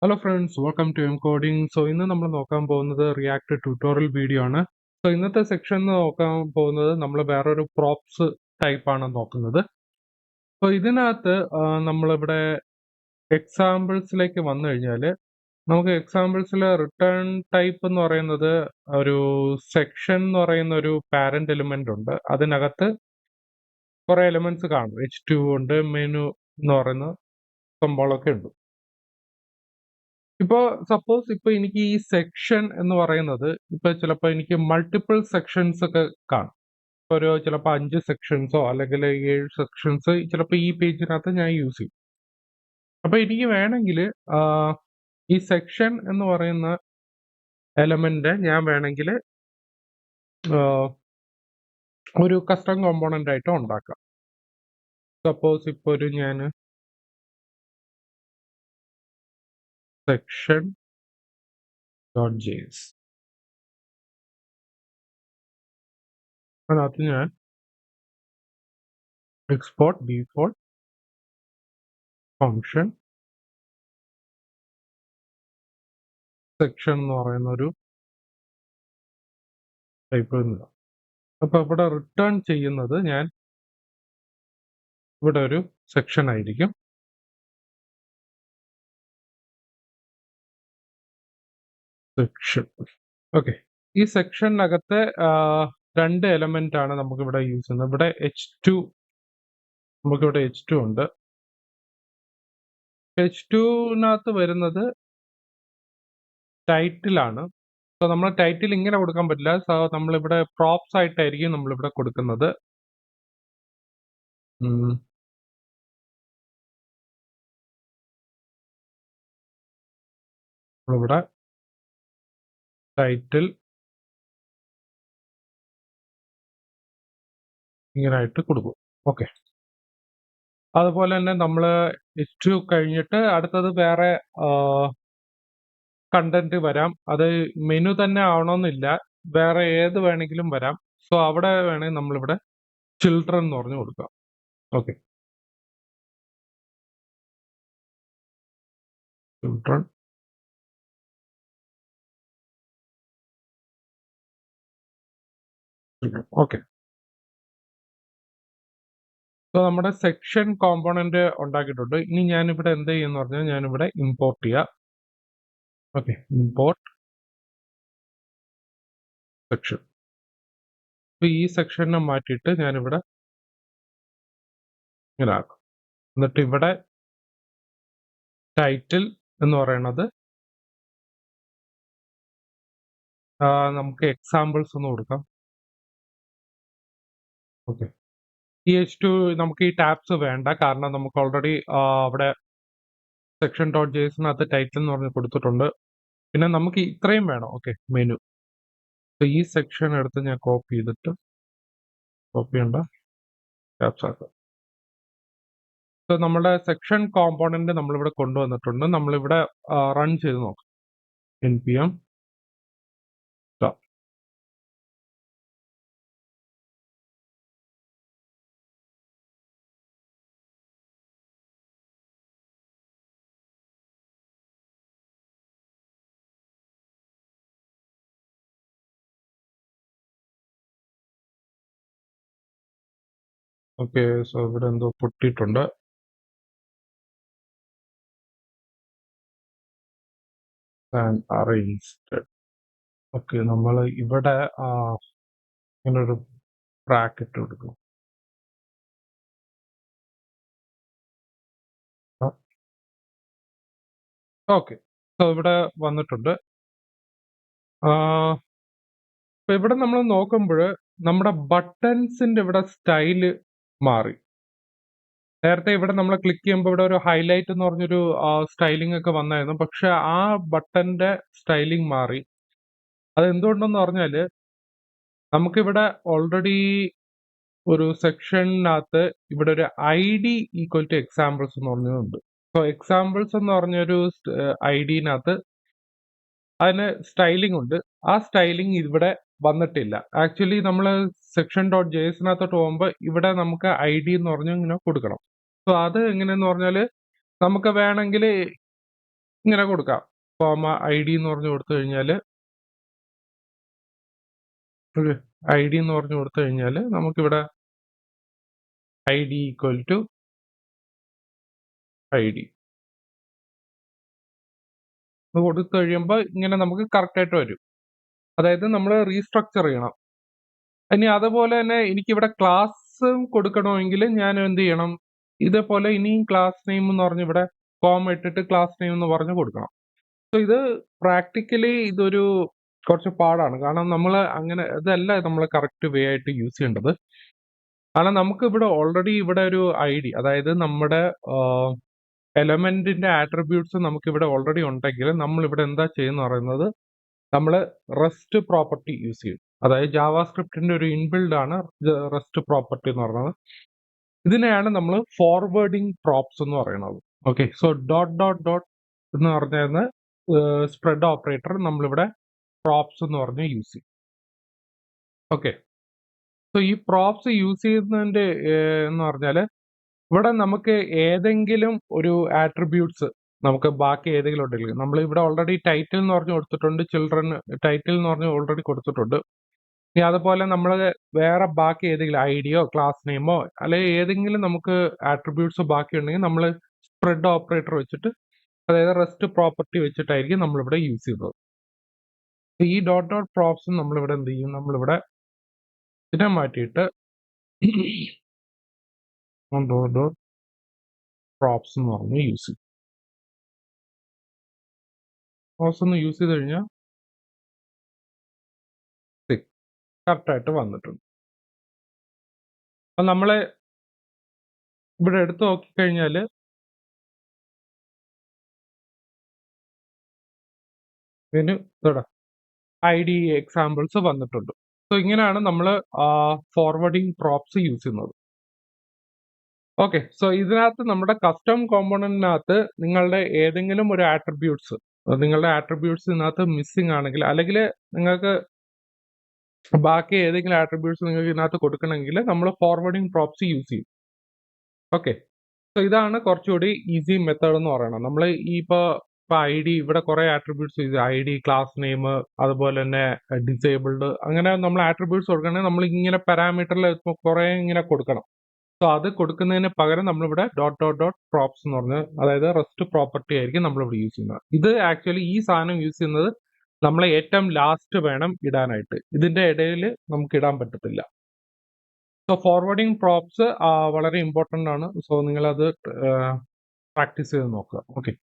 Hello friends, welcome to M coding. So ഇന്ന് നമ്മൾ നോക്കാൻ പോകുന്നത് റിയാക്ട് ട്യൂട്ടോറിയൽ വീഡിയോ ആണ്. സോ ഇന്നത്തെ സെക്ഷൻ നോക്കാൻ പോകുന്നത് നമ്മൾ വേറൊരു പ്രോപ്സ് ടൈപ്പ് ആണ് നോക്കുന്നത്. സോ ഇതിനകത്ത് നമ്മളിവിടെ എക്സാമ്പിൾസിലേക്ക് വന്നു കഴിഞ്ഞാൽ നമുക്ക് എക്സാമ്പിൾസിൽ റിട്ടേൺ ടൈപ്പ് എന്ന് പറയുന്നത് ഒരു സെക്ഷൻ എന്ന് പറയുന്ന ഒരു പാരന്റ് എലിമെന്റ് ഉണ്ട്. അതിനകത്ത് കുറെ എലിമെന്റ്സ് കാണും. H2 ഉണ്ട്, മെനു എന്ന് പറയുന്ന സംഭവങ്ങളൊക്കെ ഉണ്ട്. ഇപ്പോ സപ്പോസ് ഇപ്പൊ എനിക്ക് ഈ സെക്ഷൻ എന്ന് പറയുന്നത് ഇപ്പൊ ചിലപ്പോൾ എനിക്ക് മൾട്ടിപ്പിൾ സെക്ഷൻസ് ഒക്കെ കാണും. ഇപ്പൊ ഒരു ചിലപ്പോൾ 5 സെക്ഷൻസോ അല്ലെങ്കിൽ 7 സെക്ഷൻസ് ചിലപ്പോൾ ഈ പേജിനകത്ത് ഞാൻ യൂസ് ചെയ്യും. അപ്പൊ എനിക്ക് വേണമെങ്കിൽ ഈ സെക്ഷൻ എന്ന് പറയുന്ന എലമെന്റ് ഞാൻ വേണമെങ്കിൽ ഒരു കസ്റ്റം കോമ്പോണന്റ് ആയിട്ട് ഉണ്ടാക്കാം. സപ്പോസ് ഇപ്പൊ ഒരു ഞാൻ സെക്ഷൻ ഡോട്ട് ജെഎസ് അതിനകത്ത് ഞാൻ എക്സ്പോർട്ട് ഡീഫോൾട്ട് ഫംഗ്ഷൻ സെക്ഷൻ എന്ന് പറയുന്ന ഒരു ടൈപ്പ്. അപ്പൊ ഇവിടെ റിട്ടേൺ ചെയ്യുന്നത് ഞാൻ ഇവിടെ ഒരു സെക്ഷൻ ആയിരിക്കും. Section okay. ഈ സെക്ഷനകത്തെ 2 എലമെന്റ് ആണ് നമുക്ക് ഇവിടെ യൂസ് ചെയ്യുന്നത്. ഇവിടെ H2 നമുക്കിവിടെ H2 ഉണ്ട്. H2നകത്ത് വരുന്നത് ടൈറ്റിലാണ്. സോ നമ്മൾ ടൈറ്റിൽ ഇങ്ങനെ കൊടുക്കാൻ പറ്റില്ല. സോ നമ്മളിവിടെ പ്രോപ്സ് ആയിട്ടായിരിക്കും നമ്മളിവിടെ കൊടുക്കുന്നത്. നമ്മളിവിടെ ടൈറ്റിൽ ഇങ്ങനായിട്ട് കൊടുക്കും. ഓക്കെ. അതുപോലെ തന്നെ നമ്മൾ H2 കഴിഞ്ഞിട്ട് അടുത്തത് വേറെ കണ്ടന്റ് വരാം. അത് മെനു തന്നെ ആവണമെന്നില്ല, വേറെ ഏത് വേണമെങ്കിലും വരാം. സോ അവിടെ വേണമെങ്കിൽ നമ്മളിവിടെ ചിൽഡ്രൻ എന്ന് പറഞ്ഞു കൊടുക്കാം. Okay, children. ഓക്കെ. സോ നമ്മുടെ സെക്ഷൻ കോമ്പോണന്റ് ഉണ്ടാക്കിയിട്ടുണ്ട്. ഇനി ഞാനിവിടെ എന്ത് ചെയ്യുമെന്ന് പറഞ്ഞാൽ ഞാനിവിടെ ഇമ്പോർട്ട് ചെയ്യാം. Okay, import section. അപ്പൊ ഈ സെക്ഷനെ മാറ്റിയിട്ട് ഞാനിവിടെ ഇങ്ങനെ ആക്കും. എന്നിട്ട് ഇവിടെ ടൈറ്റിൽ എന്ന് പറയുന്നത് നമുക്ക് എക്സാമ്പിൾസ് ഒന്ന് കൊടുക്കാം. ഓക്കെ. ഈ H2 നമുക്ക് ഈ ടാബ്സ് വേണ്ട, കാരണം നമുക്ക് ഓൾറെഡി അവിടെ സെക്ഷൻ ഡോട്ട് ജെഎസിനകത്ത് ടൈറ്റിൽ എന്ന് പറഞ്ഞ് കൊടുത്തിട്ടുണ്ട്. പിന്നെ നമുക്ക് ഇത്രയും വേണം. Okay, menu. ഈ സെക്ഷൻ എടുത്ത് ഞാൻ കോപ്പി ചെയ്തിട്ട് കോപ്പി ചെയ്യണ്ട, ടാബ്സ് ആക്കാം. സോ നമ്മുടെ സെക്ഷൻ കോമ്പോണന്റ് നമ്മളിവിടെ കൊണ്ടുവന്നിട്ടുണ്ട്. നമ്മളിവിടെ റൺ ചെയ്ത് നോക്കാം. npm start. ഓക്കെ, സോ ഇവിടെ എന്തോ പൊട്ടിയിട്ടുണ്ട്. അറേഞ്ച്ഡ്. ഓക്കെ, നമ്മൾ ഇവിടെ ഇങ്ങനൊരു ബ്രാക്കറ്റ് കൊടുക്കും. ഓക്കെ, സോ ഇവിടെ വന്നിട്ടുണ്ട്. അപ്പൊ ഇവിടെ നമ്മൾ നോക്കുമ്പോൾ നമ്മുടെ ബട്ടൺസിന്റെ ഇവിടെ സ്റ്റൈല് മാറി. നേരത്തെ ഇവിടെ നമ്മൾ ക്ലിക്ക് ചെയ്യുമ്പോൾ ഇവിടെ ഒരു ഹൈലൈറ്റ് എന്ന് പറഞ്ഞൊരു സ്റ്റൈലിംഗ് ഒക്കെ വന്നായിരുന്നു. പക്ഷെ ആ ബട്ടന്റെ സ്റ്റൈലിംഗ് മാറി. അത് എന്തുകൊണ്ടെന്ന് പറഞ്ഞാല് നമുക്കിവിടെ ഓൾറെഡി ഒരു സെക്ഷനകത്ത് ഇവിടെ ഒരു ID ഈക്വൽ ടു എക്സാമ്പിൾസ് എന്ന് പറഞ്ഞതുണ്ട്. സോ എക്സാമ്പിൾസ് എന്ന് പറഞ്ഞൊരു IDനകത്ത് അതിന് സ്റ്റൈലിംഗ് ഉണ്ട്. ആ സ്റ്റൈലിംഗ് ഇവിടെ വന്നിട്ടില്ല. ആക്ച്വലി നമ്മൾ സെക്ഷൻ ഡോട്ട് ജെഎസിനകത്തോട്ട് പോകുമ്പോൾ ഇവിടെ നമുക്ക് ID എന്ന് പറഞ്ഞ് ഇങ്ങനെ കൊടുക്കണം. സോ അത് എങ്ങനെയെന്ന് പറഞ്ഞാൽ നമുക്ക് വേണമെങ്കിൽ ഇങ്ങനെ കൊടുക്കാം. കോമ ഐ ഡി എന്ന് പറഞ്ഞു കൊടുത്തു കഴിഞ്ഞാൽ ഒരു ഐ ഡി എന്ന് പറഞ്ഞു കൊടുത്തു കഴിഞ്ഞാൽ നമുക്കിവിടെ I D equal to I D കൊടുത്തു കഴിയുമ്പോൾ ഇങ്ങനെ നമുക്ക് കറക്റ്റ് ആയിട്ട് വരും. അതായത് നമ്മൾ റീസ്ട്രക്ചർ ചെയ്യണം. ഇനി അതുപോലെ തന്നെ എനിക്കിവിടെ ക്ലാസ് കൊടുക്കണമെങ്കിൽ ഞാൻ എന്ത് ചെയ്യണം, ഇതേപോലെ ഇനിയും ക്ലാസ് നെയിം എന്ന് പറഞ്ഞ് ഇവിടെ കോമ ഇട്ടിട്ട് ക്ലാസ് നെയിം എന്ന് പറഞ്ഞ് കൊടുക്കണം. സോ ഇത് പ്രാക്ടിക്കലി ഇതൊരു കുറച്ച് പാടാണ്. കാരണം നമ്മൾ അങ്ങനെ ഇതല്ല നമ്മൾ കറക്റ്റ് വേ ആയിട്ട് യൂസ് ചെയ്യേണ്ടത്. കാരണം നമുക്ക് ഇവിടെ ഓൾറെഡി ഇവിടെ ഒരു ഐ ഡി, അതായത് നമ്മുടെ എലമെന്റിന്റെ ആട്രിബ്യൂട്ട്സ് നമുക്ക് ഇവിടെ ഓൾറെഡി ഉണ്ടെങ്കിൽ നമ്മൾ ഇവിടെ എന്താ ചെയ്യുന്ന പറയുന്നത്, നമ്മൾ റെസ്റ്റ് പ്രോപ്പർട്ടി യൂസ് ചെയ്യും. അതായത് ജാവാസ്ക്രിപ്റ്റിന്റെ ഒരു ഇൻബിൽഡ് ആണ് റെസ്റ്റ് പ്രോപ്പർട്ടി എന്ന് പറയുന്നത്. ഇതിനെയാണ് നമ്മൾ ഫോർവേഡിങ് പ്രോപ്സ് എന്ന് പറയുന്നത്. Okay, so dot dot dot എന്ന് പറഞ്ഞ സ്പ്രെഡ് ഓപ്പറേറ്റർ നമ്മളിവിടെ പ്രോപ്സ് എന്ന് പറഞ്ഞ് യൂസ് ചെയ്യും. ഓക്കെ, സോ ഈ പ്രോപ്സ് യൂസ് ചെയ്യുന്നതിന്റെ എന്ന് പറഞ്ഞാൽ ഇവിടെ നമുക്ക് ഏതെങ്കിലും ഒരു ആട്രിബ്യൂട്ട്സ് നമുക്ക് ബാക്കി ഏതെങ്കിലും ഉണ്ടെങ്കിൽ നമ്മൾ ഇവിടെ ഓൾറെഡി ടൈറ്റിൽ എന്ന് പറഞ്ഞ് കൊടുത്തിട്ടുണ്ട്, ചിൽഡ്രൻ ടൈറ്റിൽ എന്ന് പറഞ്ഞ് ഓൾറെഡി കൊടുത്തിട്ടുണ്ട്. ഇനി അതുപോലെ നമ്മൾ വേറെ ബാക്കി ഏതെങ്കിലും ഐ ഡിയോ ക്ലാസ് നെയിമോ അല്ലെങ്കിൽ ഏതെങ്കിലും നമുക്ക് ആട്രിബ്യൂട്ട്സ് ബാക്കി ഉണ്ടെങ്കിൽ നമ്മൾ സ്പ്രെഡ് ഓപ്പറേറ്റർ വെച്ചിട്ട്, അതായത് റെസ്റ്റ് പ്രോപ്പർട്ടി വെച്ചിട്ടായിരിക്കും നമ്മളിവിടെ യൂസ് ചെയ്യുന്നത്. ഈ ഡോട്ട് ഡോട്ട് പ്രോപ്സ് നമ്മളിവിടെ എന്ത് ചെയ്യും, നമ്മളിവിടെ ഇതിനെ മാറ്റിയിട്ട് ഡോട്ട് ഡോട്ട് പ്രോപ്സ് എന്ന് പറഞ്ഞ് യൂസ് ചെയ്യും. പ്രോപ്സ് ഒന്ന് യൂസ് ചെയ്ത് കഴിഞ്ഞാൽ കറക്റ്റായിട്ട് വന്നിട്ടുണ്ട്. അപ്പം നമ്മൾ ഇവിടെ എടുത്ത് നോക്കിക്കഴിഞ്ഞാൽ ഇതിന് ഐ ഡി എക്സാമ്പിൾസ് വന്നിട്ടുണ്ട്. സോ ഇങ്ങനെയാണ് നമ്മൾ ഫോർവേഡിങ് പ്രോപ്സ് യൂസ് ചെയ്യുന്നത്. ഓക്കെ, സോ ഇതിനകത്ത് നമ്മുടെ കസ്റ്റം കോമ്പോണന്റിനകത്ത് നിങ്ങളുടെ ഏതെങ്കിലും ഒരു ആട്രിബ്യൂട്ട്സ്, നിങ്ങളുടെ ആട്രിബ്യൂട്ട്സ് ഇതിനകത്ത് മിസ്സിംഗ് ആണെങ്കിൽ, അല്ലെങ്കിൽ നിങ്ങൾക്ക് ബാക്കി ഏതെങ്കിലും ആട്രിബ്യൂട്ട്സ് നിങ്ങൾക്ക് ഇതിനകത്ത് കൊടുക്കണമെങ്കിൽ നമ്മൾ ഫോർവേഡിങ് പ്രോപ്സ് യൂസ് ചെയ്യും. ഓക്കെ, സോ ഇതാണ് കുറച്ചുകൂടി ഈസി മെത്തേഡ് എന്ന് പറയുന്നത്. നമ്മൾ ഈ ഇപ്പോൾ ഐ ഡി ഇവിടെ കുറെ ആട്രിബ്യൂട്ട്സ് യൂസ് ചെയ്യും. ഐ ഡി, ക്ലാസ് നെയിം, അതുപോലെ തന്നെ ഡിസേബിൾഡ്, അങ്ങനെ നമ്മൾ ആട്രിബ്യൂട്ട്സ് കൊടുക്കണമെങ്കിൽ നമ്മൾ ഇങ്ങനെ പാരാമീറ്ററിൽ കുറെ ഇങ്ങനെ കൊടുക്കണം. സോ അത് കൊടുക്കുന്നതിന് പകരം നമ്മളിവിടെ ഡോട്ട് ഡോട്ട് ഡോട്ട് പ്രോപ്സ് എന്ന് പറഞ്ഞ്, അതായത് റെസ്റ്റ് പ്രോപ്പർട്ടി ആയിരിക്കും നമ്മളിവിടെ യൂസ് ചെയ്യുന്നത്. ഇത് ആക്ച്വലി ഈ സാധനം യൂസ് ചെയ്യുന്നത് നമ്മൾ ഏറ്റവും ലാസ്റ്റ് വേണം ഇടാനായിട്ട്. ഇതിന്റെ ഇടയിൽ നമുക്ക് ഇടാൻ പറ്റത്തില്ല. സോ ഫോർവേഡിങ് പ്രോപ്സ് വളരെ ഇമ്പോർട്ടൻ്റ് ആണ്. സോ നിങ്ങളത് പ്രാക്ടീസ് ചെയ്ത് നോക്കുക. ഓക്കെ.